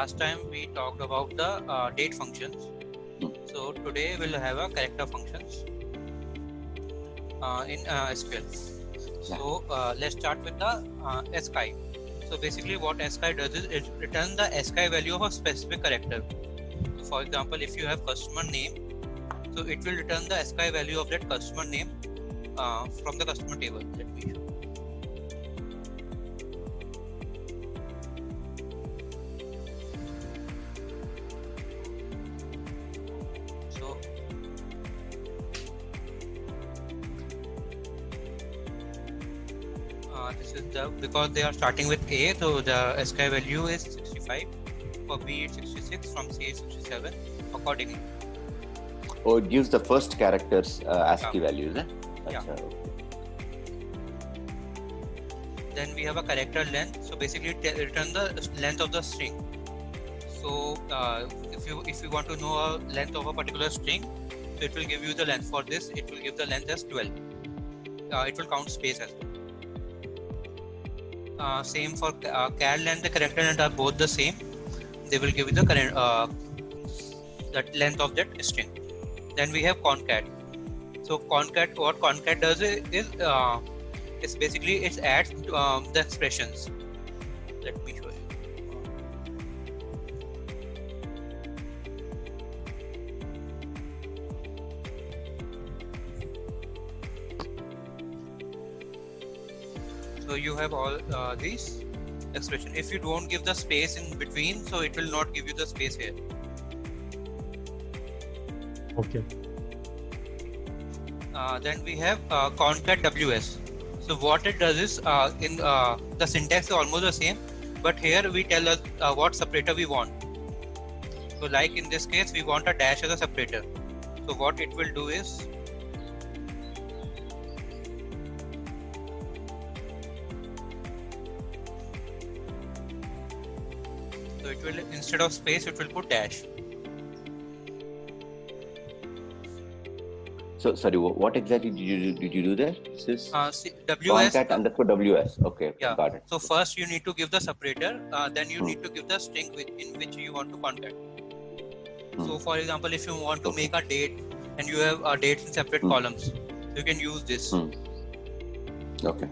last time we talked about the date functions. So today we'll have a character functions in SQL. So let's start with the ASCII. So basically what ASCII does is it returns the ASCII value of a specific character. So for example, if you have customer name, so it will return the ASCII value of that customer name from the customer table. Let me show. So this is the, because they are starting with A, so the ASCII value is 65, for B it's 66, from C it's 67 accordingly. Oh, it gives the first character's ASCII values, eh? Yeah. Okay. Then we have a character length. So basically it return the length of the string. So if you want to know a length of a particular string, so it will give you the length. For this, it will give the length as 12. It will count space as well. Same for char length, the character length are both the same. They will give you the current that length of that string. Then we have concat. So concat, what concat does is it's basically it adds the expressions. Let me show you. So you have all these expression. If you don't give the space in between, so it will not give you the space here. Okay. Then we have concat WS. So what it does is in the syntax is almost the same, but here we tell us what separator we want. So like in this case, we want a dash as a separator. So what it will do is so it will, instead of space, it will put dash. So sorry, what exactly did you do there? This is WS concat underscore WS. Okay, yeah. Got it. So first you need to give the separator, then you need to give the string in which you want to concat. So for example, if you want to make a date and you have dates in separate columns, you can use this. Okay.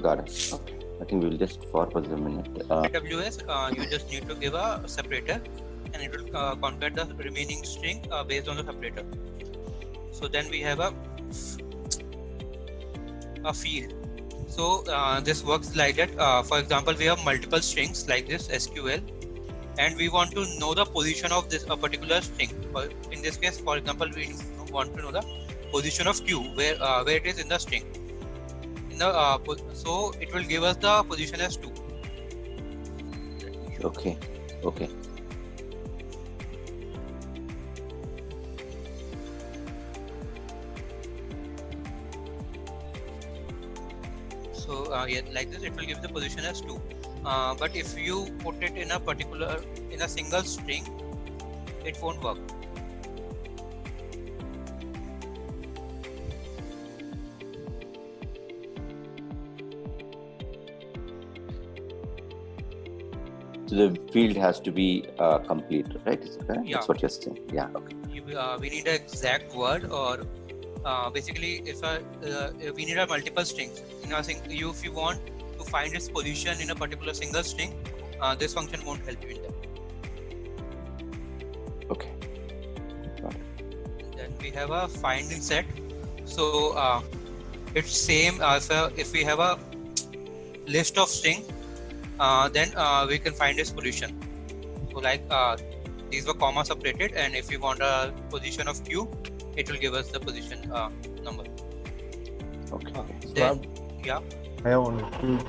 Got it. Okay. I think we'll just pause a minute. WS, you just need to give a separator and it will concat the remaining string based on the separator. So then we have a field. So this works like that. For example, we have multiple strings like this SQL, and we want to know the position of this particular string. In this case, for example, we want to know the position of Q, where it is in the string. In the so it will give us the position as 2. Okay. So yeah, like this, it will give the position as 2. But if you put it in a single string, it won't work. So the field has to be complete, right? Is it correct? Yeah. That's what you're saying. Yeah. Okay. We need an exact word, or basically, if we need a multiple strings. If you want to find its position in a particular single string, this function won't help you in that. Okay. Got it. Then we have a find in set. So it's same as if we have a list of string, then we can find its position. So like these were comma separated, and if we want a position of Q, it will give us the position number. Okay. Then, yeah. I have one quick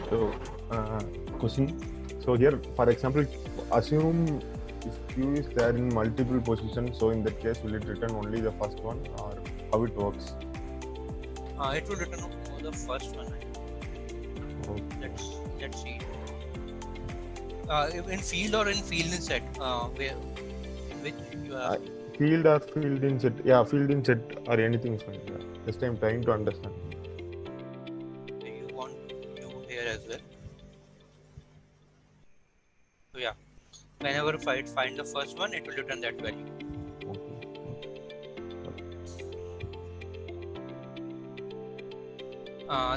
question. So here, for example, assume if Q is there in multiple positions, so in that case, will it return only the first one, or how it works? It will return the first one. Okay. Let's see. In field or in field in set, where in which you have Field or field in set? Yeah, field in set or anything is fine. Yeah. Just I'm trying to understand. you want to here as well. So yeah, whenever it find the first one, it will return that value.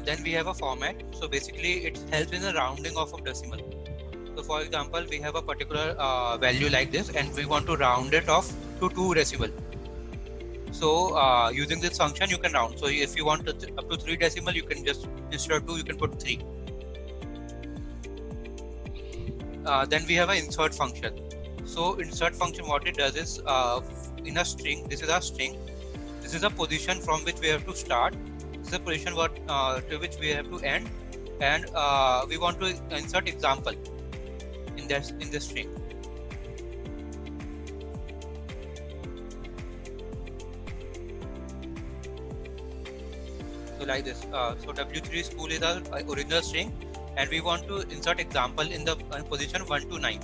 Then we have a format. So basically it helps in the rounding of a decimal. So for example, we have a particular value like this and we want to round it off to 2 decimal. So using this function you can round. So if you want up to 3 decimal, you can just, instead of 2 you can put 3. Then we have an insert function. So insert function, what it does is in a string, this is a string, this is a position from which we have to start, this is a position to which we have to end, and we want to insert example in this string. So like this, so W3 school is our original string and we want to insert example in the position 1 to 9.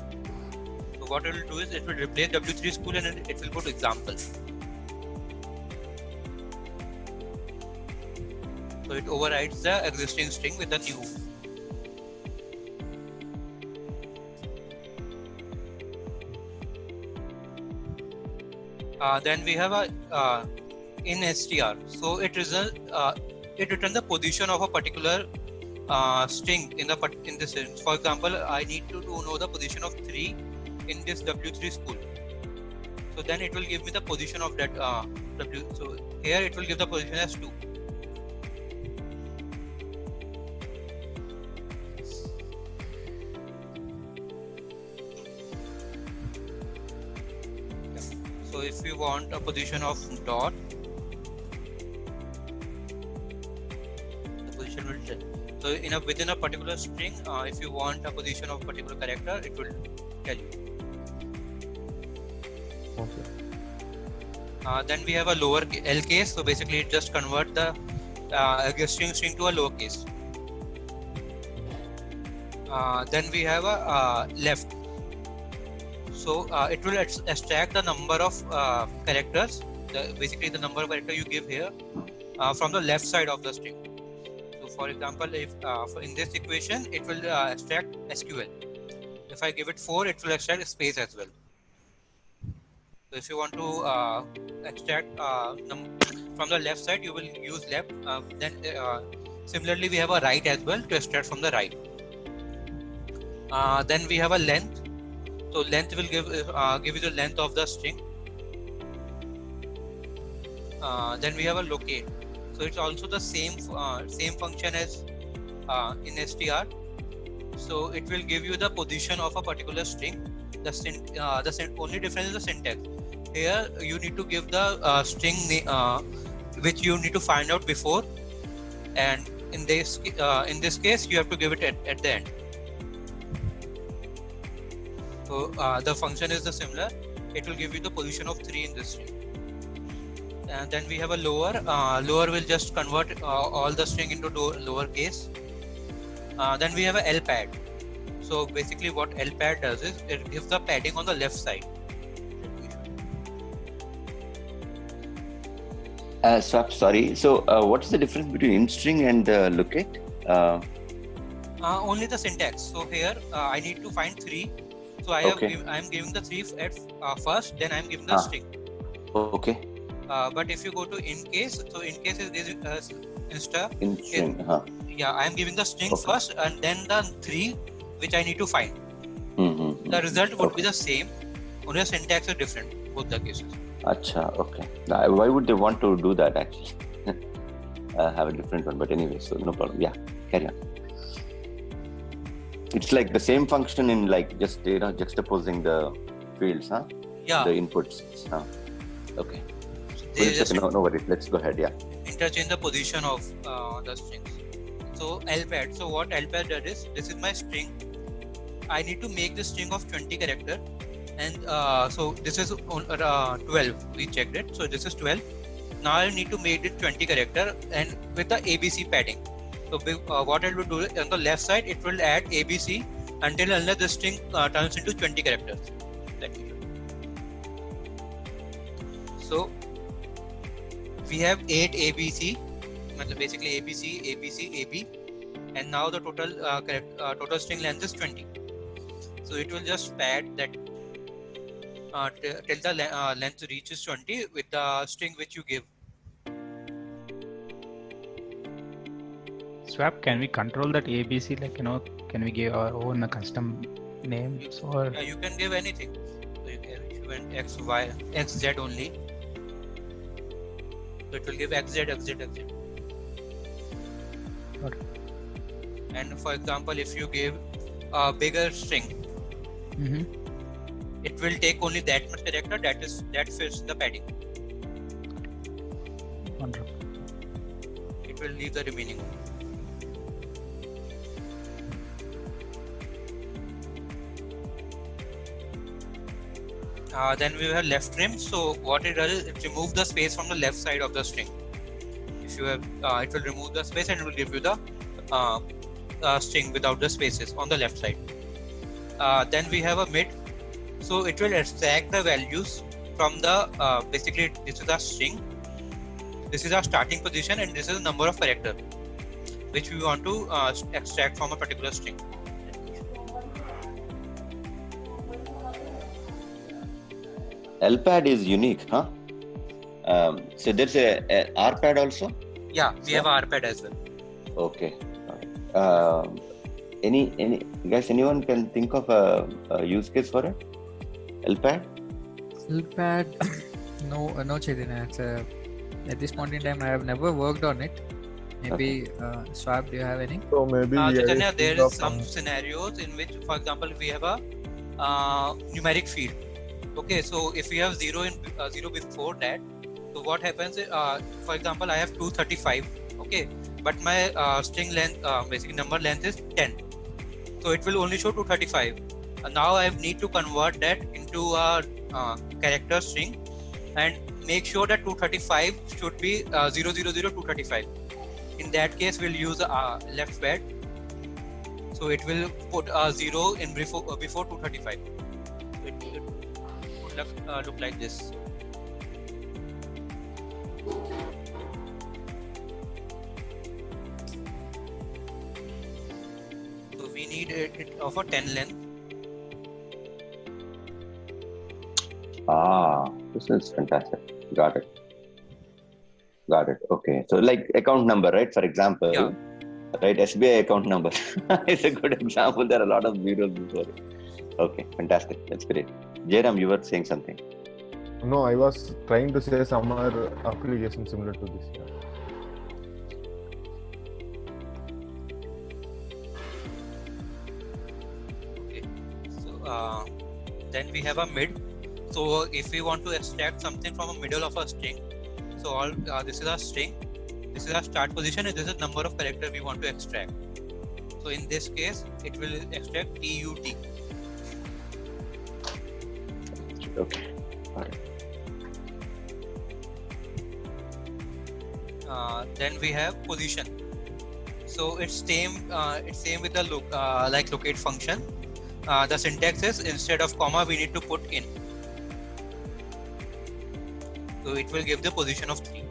So what it will do is it will replace W3 school and it will go to example. So it overrides the existing string with a new. Then we have a in str. So it returns the position of a particular string in this string. For example, I need to know the position of 3 in this W3 school. So then it will give me the position of that W. So here it will give the position as 2. So if you want a position of dot, the position will tell. So within a particular string, if you want a position of a particular character, it will tell you. Okay. Then we have a lower L case. So basically it just convert the existing string to a lowercase. Then we have a left. So it will extract the number of characters, basically the number of characters you give here from the left side of the string. So for example, if in this equation, it will extract SQL. If I give it 4, it will extract space as well. So if you want to extract from the left side, you will use left. Then similarly, we have a right as well to extract from the right. Then we have a length. So length will give you the length of the string. Then we have a locate. So it's also the same function as in str. So it will give you the position of a particular string. The only difference is the syntax. Here you need to give the string which you need to find out before, and in this case you have to give it at the end. So the function is the similar. It will give you the position of 3 in this string. And then we have a lower. Lower will just convert all the string into lower case. Then we have a L pad. So basically what L pad does is it gives the padding on the left side. Sorry. So what is the difference between int string and locate? Only the syntax. So here I need to find 3. So I am giving the 3 at first, then I am giving the string. Okay. But if you go to in case, so in case is insta. In string. Yeah, I am giving the string first and then the 3 which I need to find. Mm-hmm. The result would be the same. Only the syntax is different both the cases. Acha, okay. Why would they want to do that actually? Have a different one, but anyway, so no problem. Yeah, carry on. It's like the same function in like just juxtaposing the fields, huh? Yeah. The inputs. Okay. So no worries. Let's go ahead. Yeah. Interchange the position of the strings. So LPAD. So what LPAD does is, this is my string. I need to make the string of 20 character, and so this is 12. We checked it. So this is 12. Now I need to make it 20 character and with the ABC padding. So what it will do on the left side, it will add ABC unless the string turns into 20 characters. So we have 8 ABC, basically ABC, ABC, AB, and now the total string length is 20. So it will just pad that till the length reaches 20 with the string which you give. Swap, can we control that ABC? Like, can we give our own custom names or? You can give anything. So if you want X, Y, X, Z only. So it will give X, Z, X, Z, X, Z. Okay. And for example, if you give a bigger string, it will take only that much character that fits the padding. Wonderful. It will leave the remaining one. Then we have left trim. So what it does is it removes the space from the left side of the string. If you have, it will remove the space and it will give you the string without the spaces on the left side. Then we have a mid. So it will extract the values from the basically this is a string. This is our starting position and this is the number of characters which we want to extract from a particular string. LPAD is unique, huh? So there's a RPAD also? Yeah, we have RPAD as well. Okay. Anyone can think of a use case for it? LPAD? LPAD, no, Chaitanya. It's at this point in time, I have never worked on it. Maybe Swap, do you have any? So maybe Chaitanya, there is some scenarios in which, for example, we have a numeric field. Okay, so if we have 0 before that, so what happens is, for example, I have 235. Okay, but my string length, basically number length is 10. So it will only show 235. Now I need to convert that into a character string and make sure that 235 should be 000235. In that case, we'll use left pad. So it will put a 0 in before 235. So it would look like this. So we need it of a 10 length. This is fantastic. Got it. Okay. So like account number, right? For example, Yeah. right? SBI account number is a good example. There are a lot of zeros before it. Okay, fantastic. That's great. Jairam, you were saying something. No, I was trying to say some other application similar to this. Yeah. Okay. So then we have a mid. So if we want to extract something from a middle of a string, so all this is our string, this is our start position, and this is the number of characters we want to extract. So in this case, it will extract TUT. Okay. Got it. Then we have position. So it's same with the locate function. The syntax is instead of comma we need to put in. So it will give the position of 3.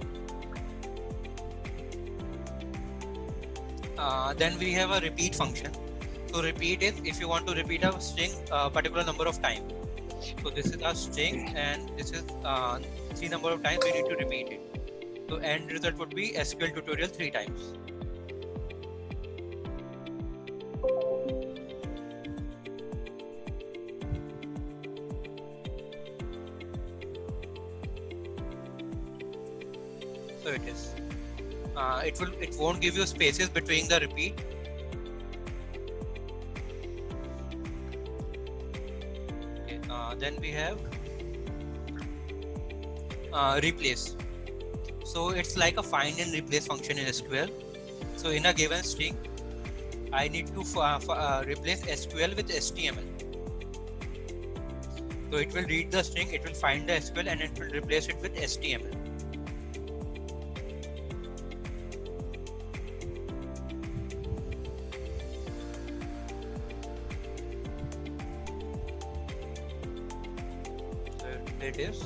Then we have a repeat function. So repeat is if you want to repeat a string particular number of times. So this is a string and this is 3 number of times we need to repeat it. So end result would be SQL tutorial 3 times. So it is. It won't give you spaces between the repeat. Okay, then we have replace. So it's like a find and replace function in SQL. So in a given string, I need to replace SQL with HTML. So it will read the string, it will find the SQL and it will replace it with HTML. It is.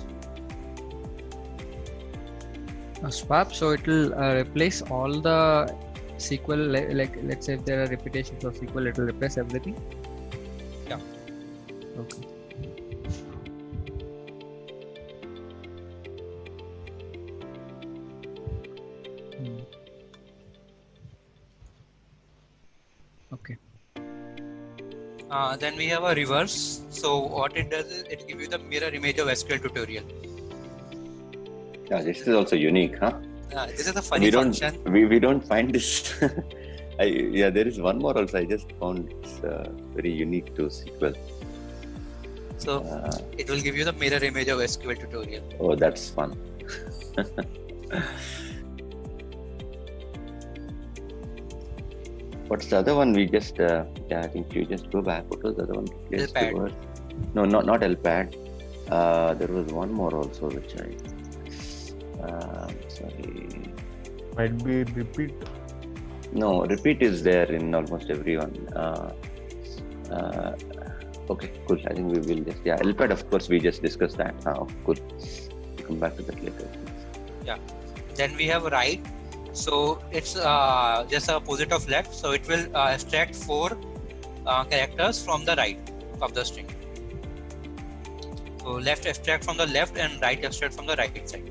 Swap, so it will replace all the SQL, like let's say if there are repetitions of SQL, it will replace everything. Yeah. Okay. Hmm. Okay. Then we have a reverse. So what it does is it gives you the mirror image of SQL tutorial. Yeah, this is also unique, huh? This is a funny function. We don't find this. There is one more also. I just found it's very unique to SQL. So it will give you the mirror image of SQL tutorial. Oh, that's fun. What's the other one? We just I think you just go back. What was the other one? LPAD. No, not LPAD. There was one more also which I. Sorry. Might be repeat. No, repeat is there in almost everyone. Okay, cool. I think we will just LPAD. Of course, we just discussed that. Cool. We'll come back to that later. Yeah. Then we have right. So it's just the opposite of left. So it will extract 4 characters from the right of the string. So left extract from the left and right extract from the right side.